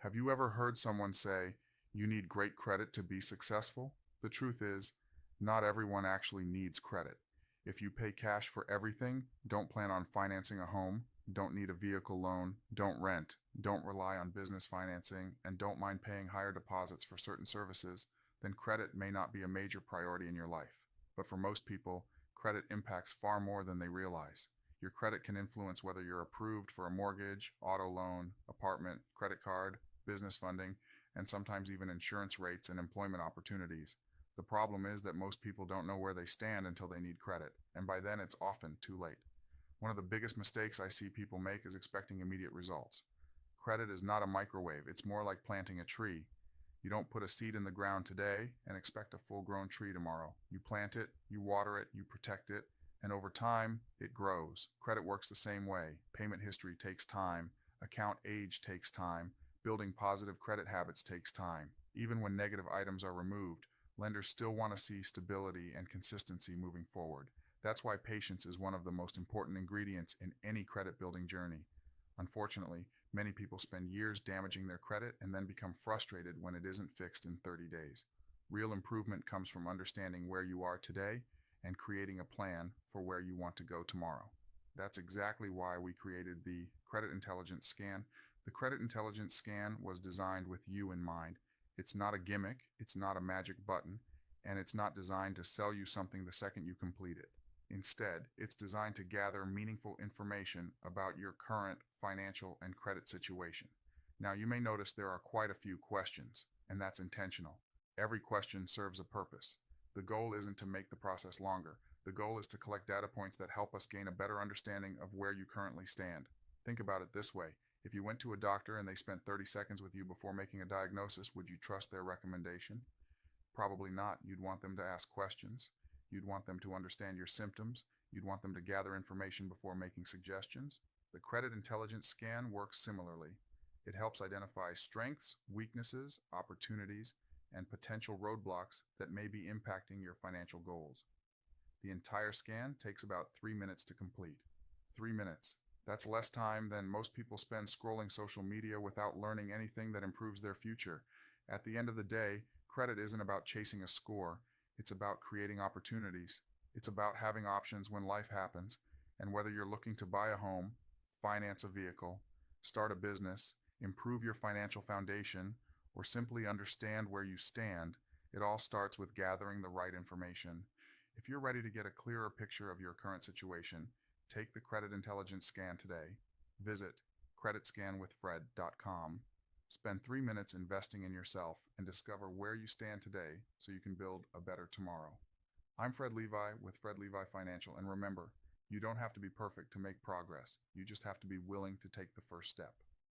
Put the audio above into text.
Have you ever heard someone say, you need great credit to be successful? The truth is, not everyone actually needs credit. If you pay cash for everything, don't plan on financing a home, don't need a vehicle loan, don't rent, don't rely on business financing, and don't mind paying higher deposits for certain services, then credit may not be a major priority in your life. But for most people, credit impacts far more than they realize. Your credit can influence whether you're approved for a mortgage, auto loan, apartment, credit card, business funding, and sometimes even insurance rates and employment opportunities. The problem is that most people don't know where they stand until they need credit, and by then it's often too late. One of the biggest mistakes I see people make is expecting immediate results. Credit is not a microwave, it's more like planting a tree. You don't put a seed in the ground today and expect a full grown tree tomorrow. You plant it, you water it, you protect it, and over time, it grows. Credit works the same way. Payment history takes time, account age takes time, building positive credit habits takes time. Even when negative items are removed, lenders still want to see stability and consistency moving forward. That's why patience is one of the most important ingredients in any credit building journey. Unfortunately, many people spend years damaging their credit and then become frustrated when it isn't fixed in 30 days. Real improvement comes from understanding where you are today and creating a plan for where you want to go tomorrow. That's exactly why we created the Credit Intelligence Scan. The Credit Intelligence Scan was designed with you in mind. It's not a gimmick, it's not a magic button, and it's not designed to sell you something the second you complete it. Instead, it's designed to gather meaningful information about your current financial and credit situation. Now, you may notice there are quite a few questions, and that's intentional. Every question serves a purpose. The goal isn't to make the process longer. The goal is to collect data points that help us gain a better understanding of where you currently stand. Think about it this way. If you went to a doctor and they spent 30 seconds with you before making a diagnosis, would you trust their recommendation? Probably not. You'd want them to ask questions. You'd want them to understand your symptoms. You'd want them to gather information before making suggestions. The Credit Intelligence Scan works similarly. It helps identify strengths, weaknesses, opportunities, and potential roadblocks that may be impacting your financial goals. The entire scan takes about 3 minutes to complete. 3 minutes. That's less time than most people spend scrolling social media without learning anything that improves their future. At the end of the day, credit isn't about chasing a score. It's about creating opportunities. It's about having options when life happens. And whether you're looking to buy a home, finance a vehicle, start a business, improve your financial foundation, or simply understand where you stand, it all starts with gathering the right information. If you're ready to get a clearer picture of your current situation, take the Credit Intelligence Scan today. Visit creditscanwithfred.com. Spend 3 minutes investing in yourself and discover where you stand today so you can build a better tomorrow. I'm Fred Livai with Fred Livai Financial, and remember, you don't have to be perfect to make progress. You just have to be willing to take the first step.